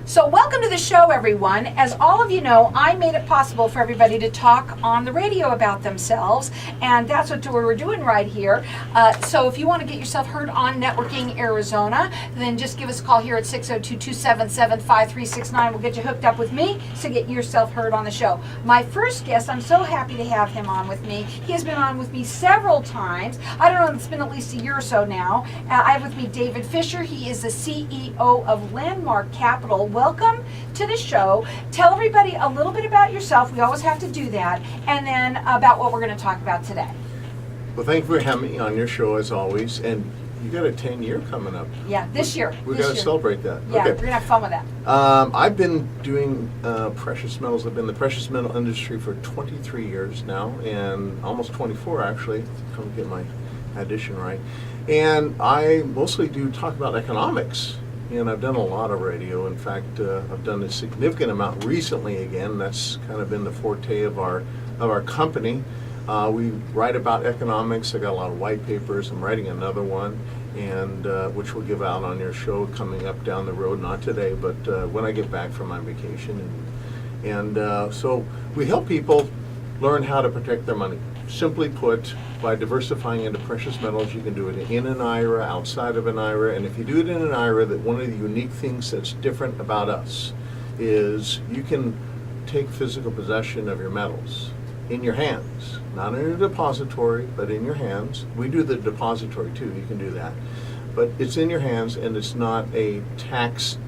So welcome to the show, everyone. As all of you know, I made it possible for everybody to talk on the radio about themselves, and that's what we're doing right here. So if you want to get yourself heard on Networking Arizona, then just give us a call here at 602-277-5369. We'll get you hooked up with me to get yourself heard on the show. My first guest, I'm so happy to have him on with me. He has been on with me several times. I don't know, it's been at least a year or so now. I have with me David Fisher. He is the CEO of Landmark Capital. Welcome to the show. Tell everybody a little bit about yourself. We always have to do that. And then about what we're going to talk about today. Well, thank you for having me on your show as always. And you got a 10-year coming up. Yeah, this year. We're going to celebrate that. Yeah, okay. We're going to have fun with that. I've been doing precious metals. I've been in the precious metal industry for 23 years now, and almost 24 actually. Come get my addition right. And I mostly do talk about economics. And I've done a lot of radio. In fact, I've done a significant amount recently again. That's kind of been the forte of our company. We write about economics. I got a lot of white papers. I'm writing another one, and which we'll give out on your show coming up down the road. Not today, but when I get back from my vacation. And so we help people learn how to protect their money. Simply put, by diversifying into precious metals, you can do it in an IRA, outside of an IRA, and if you do it in an IRA, that one of the unique things that's different about us is you can take physical possession of your metals in your hands, not in a depository, but in your hands. We do the depository too, you can do that. But it's in your hands, and it's not a tax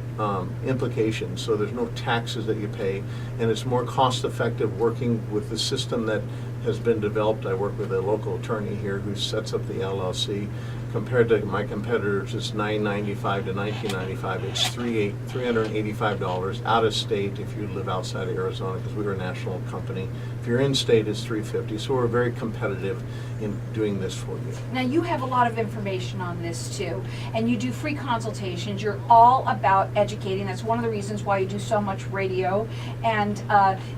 implication, so there's no taxes that you pay, and it's more cost effective working with the system that has been developed. I work with a local attorney here who sets up the LLC. Compared to my competitors, it's $995 to $1995. It's $385 out of state if you live outside of Arizona, because we're a national company. If you're in state, it's $350. So we're very competitive in doing this for you. Now you have a lot of information on this too, and you do free consultations. You're all about educating. That's one of the reasons why you do so much radio, and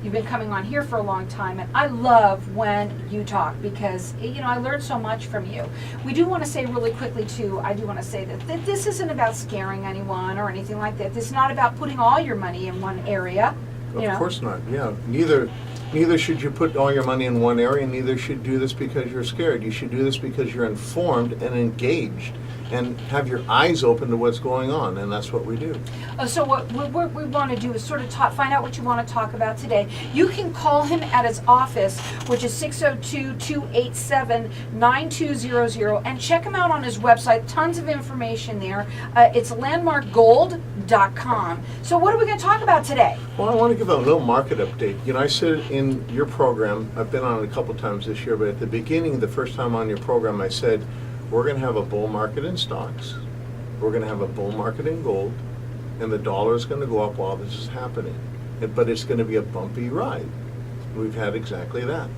you've been coming on here for a long time, and I love when you talk because I learned so much from you. We do want to say really quickly too, I do want to say that this isn't about scaring anyone or anything like that. This is not about putting all your money in one area. Of course not. Yeah, neither should you put all your money in one area, and neither should do this because you're scared. You should do this because you're informed and engaged and have your eyes open to what's going on, and that's what we do. So what we want to do is sort of find out what you want to talk about today. You can call him at his office, which is 602-287-9200, and check him out on his website. Tons of information there. It's landmarkgold.com. So what are we going to talk about today? Well, I want to give a little market update. I said in your program, I've been on it a couple times this year, but at the beginning, the first time on your program, I said, we're going to have a bull market in stocks, we're going to have a bull market in gold, and the dollar is going to go up while this is happening. But it's going to be a bumpy ride. We've had exactly that.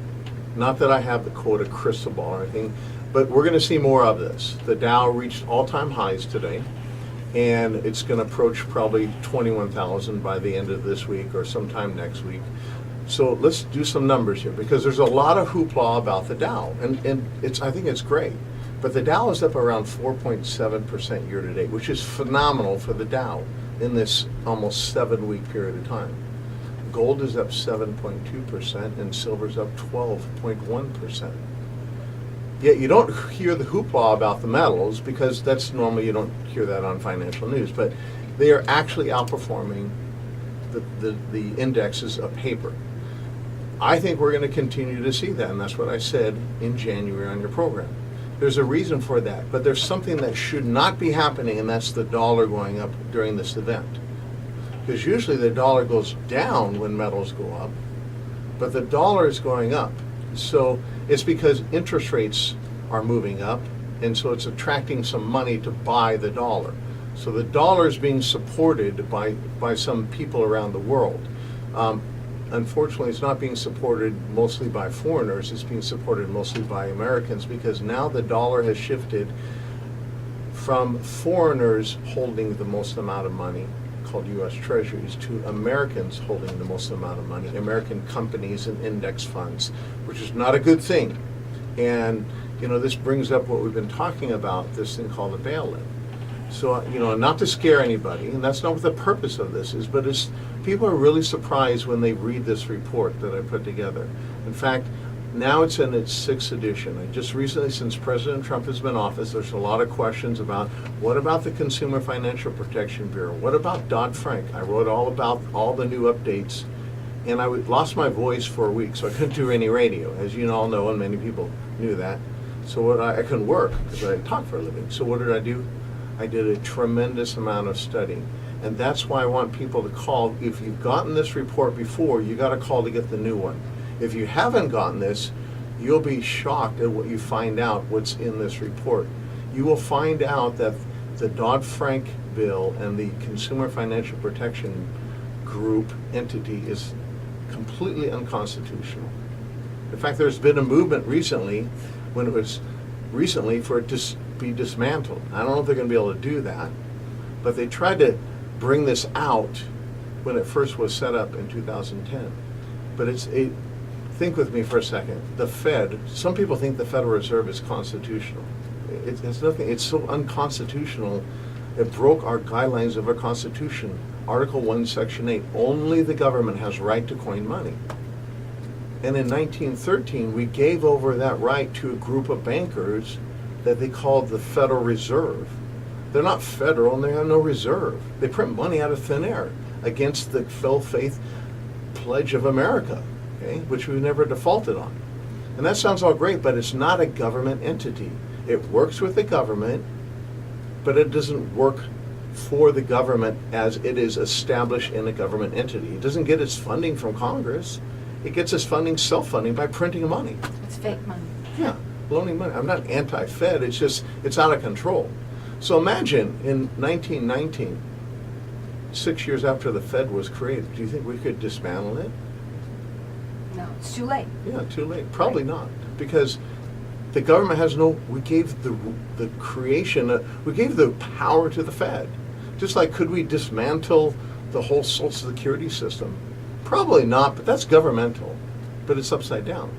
Not that I have the quota crystal ball or anything, but we're going to see more of this. The Dow reached all-time highs today, and it's going to approach probably 21,000 by the end of this week or sometime next week. So let's do some numbers here, because there's a lot of hoopla about the Dow, and I think it's great. But the Dow is up around 4.7% year to date, which is phenomenal for the Dow in this almost 7-week period of time. Gold is up 7.2% and silver's up 12.1%. Yet you don't hear the hoopla about the metals, because that's normally, you don't hear that on financial news, but they are actually outperforming the indexes of paper. I think we're going to continue to see that, and that's what I said in January on your program. There's a reason for that, but there's something that should not be happening, and that's the dollar going up during this event. Because usually the dollar goes down when metals go up, but the dollar is going up. So it's because interest rates are moving up, and so it's attracting some money to buy the dollar. So the dollar is being supported by some people around the world. Unfortunately, it's not being supported mostly by foreigners. It's being supported mostly by Americans, because now the dollar has shifted from foreigners holding the most amount of money, called U.S. Treasuries, to Americans holding the most amount of money, American companies and index funds, which is not a good thing. And this brings up what we've been talking about, this thing called a bail-in. So, not to scare anybody, and that's not what the purpose of this is, but people are really surprised when they read this report that I put together. In fact, now it's in its 6th edition. And just recently, since President Trump has been in office, there's a lot of questions about what about the Consumer Financial Protection Bureau? What about Dodd-Frank? I wrote all about all the new updates, and I lost my voice for a week, so I couldn't do any radio, as you all know, and many people knew that. So I couldn't work because I talk for a living. So what did I do? I did a tremendous amount of studying. And that's why I want people to call. If you've gotten this report before, you got to call to get the new one. If you haven't gotten this, you'll be shocked at what you find out what's in this report. You will find out that the Dodd-Frank bill and the Consumer Financial Protection Group entity is completely unconstitutional. In fact, there's been a movement recently, for it to be dismantled. I don't know if they're going to be able to do that, but they tried to bring this out when it first was set up in 2010. But think with me for a second. The Fed, some people think the Federal Reserve is constitutional. It's nothing. It's so unconstitutional. It broke our guidelines of our Constitution. Article 1, Section 8, only the government has right to coin money. And in 1913, we gave over that right to a group of bankers that they called the Federal Reserve. They're not federal and they have no reserve. They print money out of thin air against the full faith pledge of America, okay, which we never defaulted on. And that sounds all great, but it's not a government entity. It works with the government, but it doesn't work for the government as it is established in a government entity. It doesn't get its funding from Congress. It gets its funding, self-funding, by printing money. It's fake money. Yeah, loaning money. I'm not anti-Fed, it's just, it's out of control. So imagine in 1919, 6 years after the Fed was created, do you think we could dismantle it? No, it's too late. Yeah, too late. Probably not, because the government has no. We gave the creation. We gave the power to the Fed. Just like, could we dismantle the whole Social Security system? Probably not, but that's governmental. But it's upside down.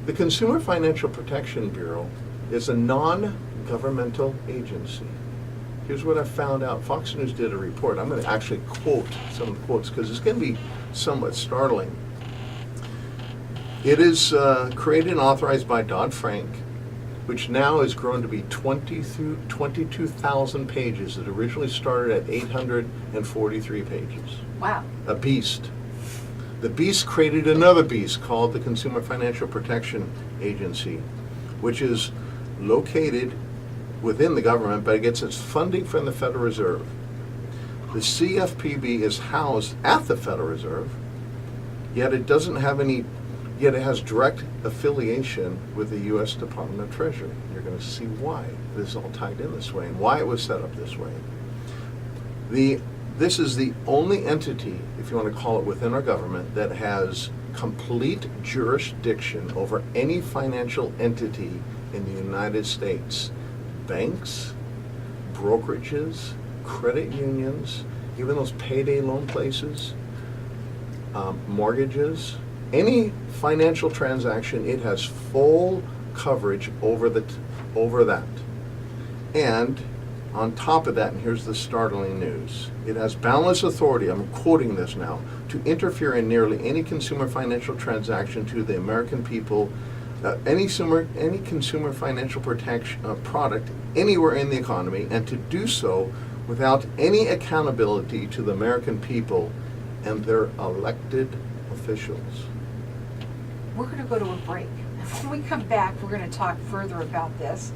The Consumer Financial Protection Bureau is a non-governmental agency. Here's what I found out. Fox News did a report. I'm going to actually quote some of the quotes because it's going to be somewhat startling. It is created and authorized by Dodd-Frank, which now has grown to be 22,000 pages. It originally started at 843 pages. Wow. A beast. The beast created another beast called the Consumer Financial Protection Agency, which is located within the government, but it gets its funding from the Federal Reserve. The CFPB is housed at the Federal Reserve, yet it has direct affiliation with the U.S. Department of Treasury. You're going to see why this is all tied in this way and why it was set up this way. This is the only entity, if you want to call it within our government, that has complete jurisdiction over any financial entity in the United States. Banks, brokerages, credit unions, even those payday loan places, mortgages, any financial transaction, it has full coverage over that. And on top of that, and here's the startling news, it has boundless authority, I'm quoting this now, to interfere in nearly any consumer financial transaction to the American people, any consumer financial protection product anywhere in the economy, and to do so without any accountability to the American people and their elected officials. We're going to go to a break. When we come back, we're going to talk further about this.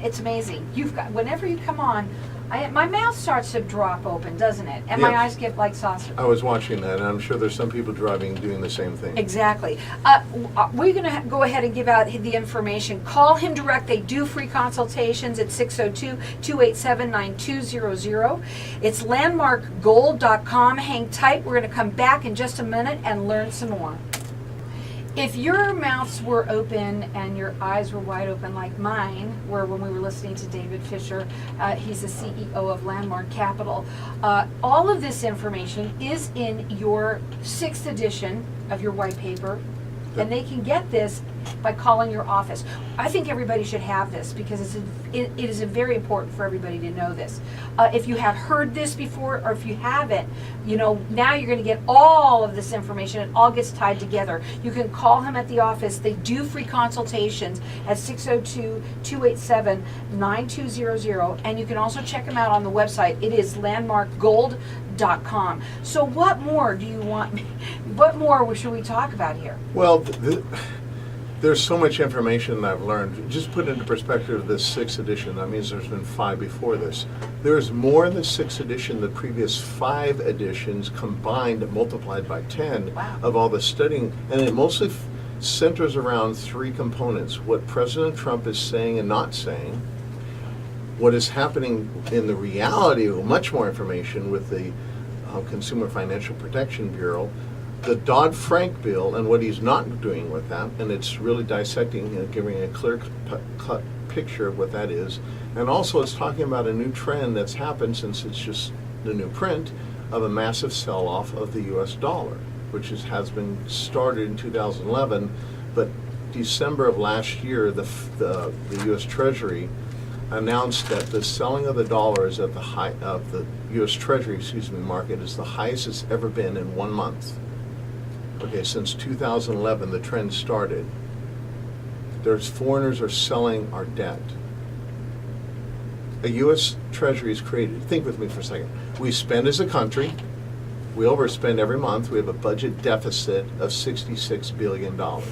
It's amazing. Whenever you come on, my mouth starts to drop open, doesn't it? And my Yes. eyes get like saucer. I was watching that, and I'm sure there's some people driving doing the same thing. Exactly. We're going to go ahead and give out the information. Call him direct. They do free consultations at 602-287-9200. It's landmarkgold.com. Hang tight. We're going to come back in just a minute and learn some more. If your mouths were open and your eyes were wide open like mine were when we were listening to David Fisher, he's the CEO of Landmark Capital, all of this information is in your 6th edition of your white paper. And they can get this by calling your office. I think everybody should have this because it is very important for everybody to know this. If you have heard this before or if you haven't, now you're going to get all of this information. It all gets tied together. You can call him at the office. They do free consultations at 602-287-9200, and you can also check them out on the website. It is landmarkgold.com. So what more do you want? What more should we talk about here? Well, there's so much information that I've learned. Just put into perspective this 6th edition, that means there's been 5 before this. There's more in the 6th edition than the previous 5 editions combined, multiplied by 10 Wow. of all the studying. And it mostly centers around 3 components: what President Trump is saying and not saying, what is happening in the reality, much more information with the Consumer Financial Protection Bureau, the Dodd-Frank bill and what he's not doing with that, and it's really dissecting and giving a clear-cut picture of what that is. And also it's talking about a new trend that's happened since it's just the new print of a massive sell-off of the U.S. dollar, which has been started in 2011, but December of last year, the U.S. Treasury announced that the selling of the dollar is at the high of the U.S. Treasury, market is the highest it's ever been in 1 month. Okay, since 2011, the trend started. There's foreigners are selling our debt. A U.S. Treasury is created. Think with me for a second. We spend as a country. We overspend every month. We have a budget deficit of $66 billion. I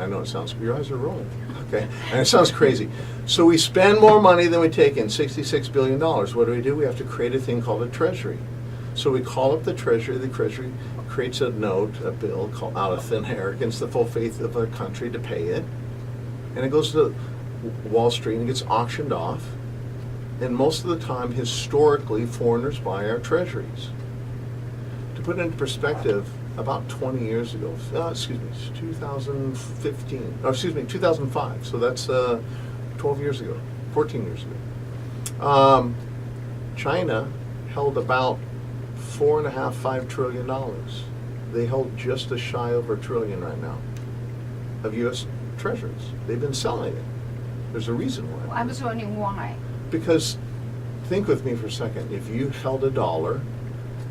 know it sounds, your eyes are rolling. Okay, and it sounds crazy. So we spend more money than we take in, $66 billion. What do? We have to create a thing called a Treasury. So we call up the Treasury creates a note, a bill out of thin air against the full faith of our country to pay it. And it goes to Wall Street and gets auctioned off. And most of the time, historically, foreigners buy our treasuries. To put it into perspective, about 20 years ago, 2005. So that's 12 years ago, 14 years ago. China held about $4.5 trillion. They hold just a shy over $1 trillion right now of U.S. treasuries. They've been selling it. There's a reason why. I was wondering why. Because, think with me for a second, if you held a dollar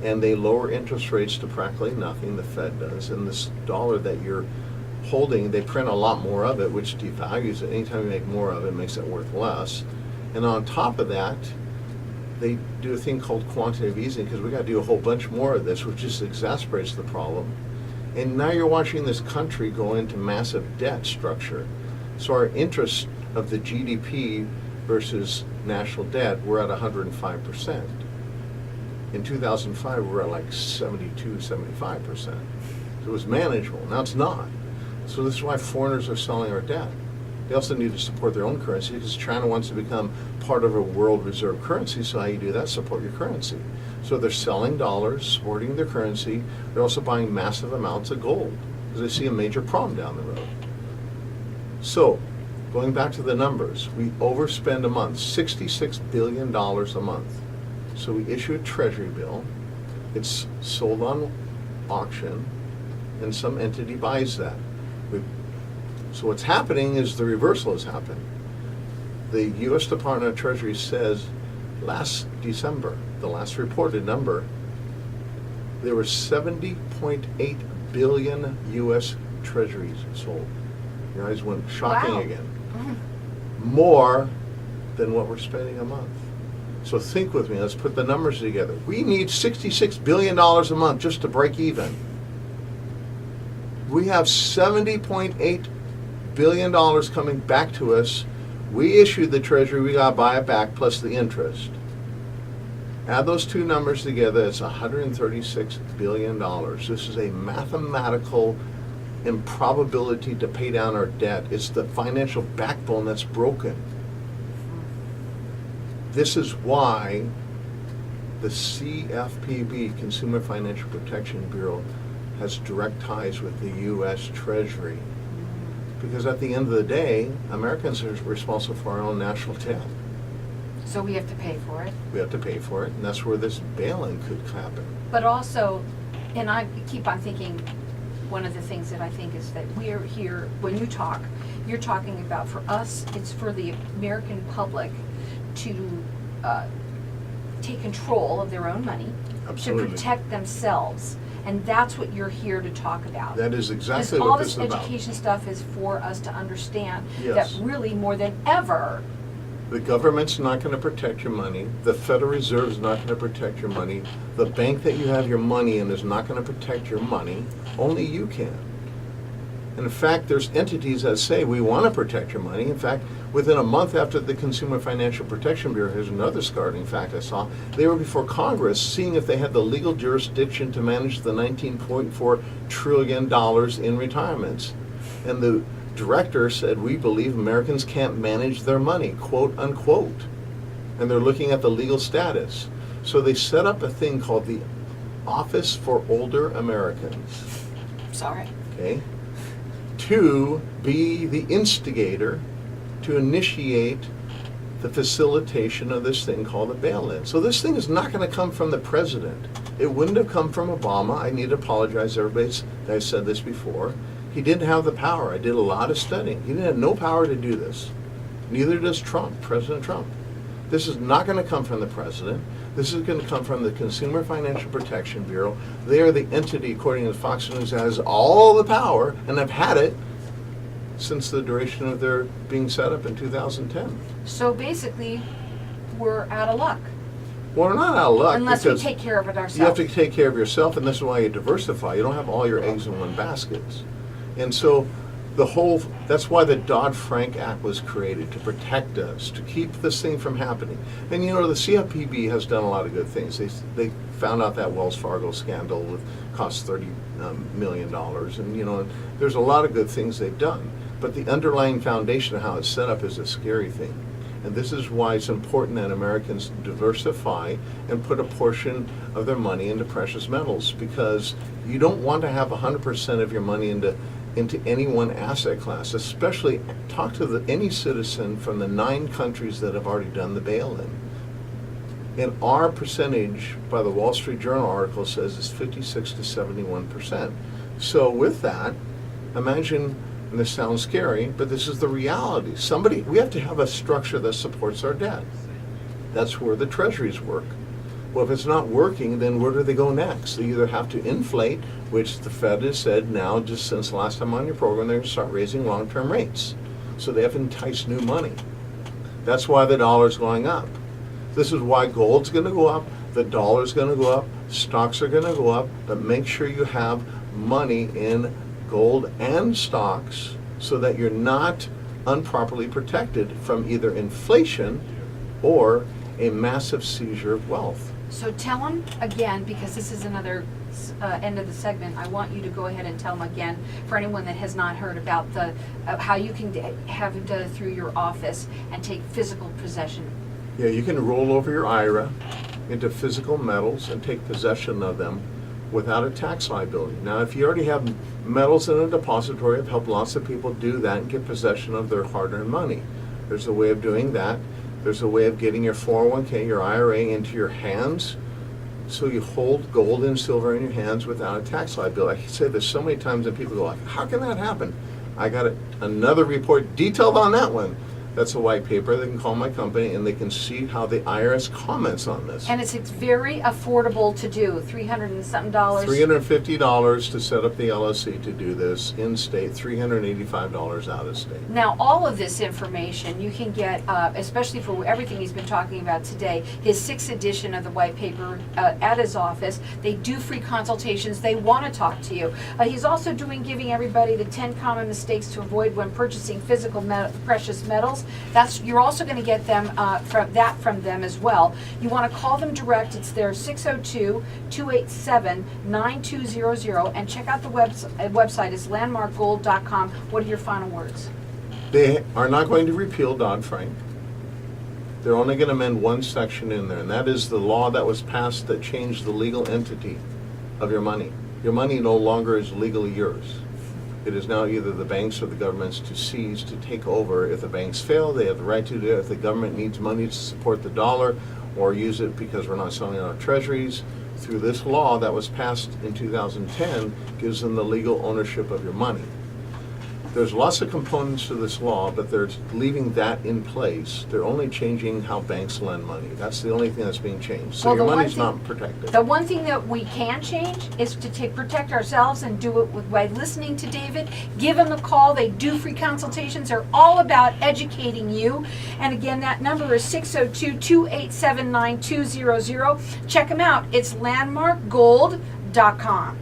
and they lower interest rates to practically nothing, the Fed does, and this dollar that you're holding, they print a lot more of it, which devalues it. Anytime you make more of it, it makes it worth less. And on top of that, they do a thing called quantitative easing, because we got to do a whole bunch more of this, which just exacerbates the problem. And now you're watching this country go into massive debt structure. So our interest of the GDP versus national debt, we're at 105%. In 2005, we were at like 72, 75%. So it was manageable. Now it's not. So this is why foreigners are selling our debt. They also need to support their own currency because China wants to become part of a world reserve currency. So how you do that? Support your currency. So they're selling dollars, supporting their currency. They're also buying massive amounts of gold because they see a major problem down the road. So going back to the numbers, we overspend a month, $66 billion a month. So we issue a treasury bill. It's sold on auction, and some entity buys that. So what's happening is the reversal has happened. The U.S. Department of Treasury says last December, the last reported number, there were 70.8 billion U.S. treasuries sold. Your eyes went shocking Wow. again. More than what we're spending a month. So think with me, let's put the numbers together. We need $66 billion a month just to break even. We have $70.8 billion coming back to us. We issued the treasury, we got to buy it back plus the interest. Add those two numbers together, it's $136 billion. This is a mathematical improbability to pay down our debt. It's the financial backbone that's broken. This is why the CFPB, Consumer Financial Protection Bureau, has direct ties with the U.S. Treasury. Because at the end of the day, Americans are responsible for our own national debt. So we have to pay for it. We have to pay for it, and that's where this bail-in could happen. But also, and I keep on thinking, one of the things that I think is that we are here, when you talk, you're talking about, for us, it's for the American public to take control of their own money, Absolutely. to protect themselves. And that's what you're here to talk about. That is exactly Because all what this this is about. education stuff is for us to understand Yes. that really more than ever, The government's not going to protect your money. The Federal Reserve is not going to protect your money. The bank that you have your money in is not going to protect your money. Only you can. And in fact, there's entities that say we want to protect your money. In fact, within a month after the Consumer Financial Protection Bureau, here's another startling fact I saw, they were before Congress seeing if they had the legal jurisdiction to manage the $19.4 trillion in retirements. And the director said, we believe Americans can't manage their money, quote unquote. And they're looking at the legal status. So they set up a thing called the Office for Older Americans, sorry. okay, to be the instigator, to initiate the facilitation of this thing called a bail-in. So this thing is not going to come from the president. It wouldn't have come from Obama. I need to apologize to everybody that I said this before. He didn't have the power. I did a lot of studying. He didn't have no power to do this. Neither does Trump, President Trump. This is not going to come from the president. This is going to come from the Consumer Financial Protection Bureau. They are the entity, according to Fox News, that has all the power, and have had it since the duration of their being set up in 2010. So basically, we're out of luck. Well, we're not out of luck. Unless we because take care of it ourselves. you have to take care of yourself, and this is why you diversify. You don't have all your eggs in one basket. And so that's why the Dodd-Frank Act was created, to protect us, to keep this thing from happening. And you know, the CFPB has done a lot of good things. They found out that Wells Fargo scandal cost $30 million, and you know, there's a lot of good things they've done. But the underlying foundation of how it's set up is a scary thing. And this is why it's important that Americans diversify and put a portion of their money into precious metals, because you don't want to have 100% of your money into any one asset class. Especially, talk to any citizen from the 9 countries that have already done the bail-in. And our percentage, by the Wall Street Journal article, says is 56 to 71%. So with that, imagine, and this sounds scary, but this is the reality. We have to have a structure that supports our debt. That's where the treasuries work. Well, if it's not working, then where do they go next? They either have to inflate, which the Fed has said now, just since the last time on your program, they're going to start raising long-term rates. So they have to entice new money. That's why the dollar's going up. This is why gold's going to go up, the dollar's going to go up, stocks are going to go up, but make sure you have money in gold and stocks so that you're not improperly protected from either inflation or a massive seizure of wealth. So tell them again, because this is another end of the segment, I want you to go ahead and tell them again, for anyone that has not heard about how you can have it done through your office and take physical possession. Yeah, you can roll over your IRA into physical metals and take possession of them without a tax liability. Now, if you already have metals in a depository, I've helped lots of people do that and get possession of their hard-earned money. There's a way of doing that. There's a way of getting your 401k, your IRA into your hands, so you hold gold and silver in your hands without a tax liability. I say this so many times and people go like, how can that happen? I got another report detailed on that one. That's a white paper. They can call my company and they can see how the IRS comments on this. And it's very affordable to do, $300 and something. $350 to set up the LLC to do this in state, $385 out of state. Now, all of this information you can get, especially for everything he's been talking about today, his 6th edition of the white paper at his office. They do free consultations. They want to talk to you. He's also giving everybody the 10 common mistakes to avoid when purchasing physical precious metals. You're also going to get them from them as well. You want to call them direct. It's their 602-287-9200, and check out the website. It's landmarkgold.com. What are your final words? They are not going to repeal Dodd-Frank. They're only going to amend one section in there, and that is the law that was passed that changed the legal entity of your money. Your money no longer is legally yours. It is now either the banks or the governments to seize, to take over. If the banks fail, they have the right to do it. If the government needs money to support the dollar or use it because we're not selling our treasuries through this law that was passed in 2010, gives them the legal ownership of your money. There's lots of components to this law, but they're leaving that in place. They're only changing how banks lend money. That's the only thing that's being changed. So Well, your the one money's thing- not protected. The one thing that we can change is to protect ourselves and do it by listening to David. Give him a call. They do free consultations. They're all about educating you. And again, that number is 602-287-9200. Check them out. It's landmarkgold.com.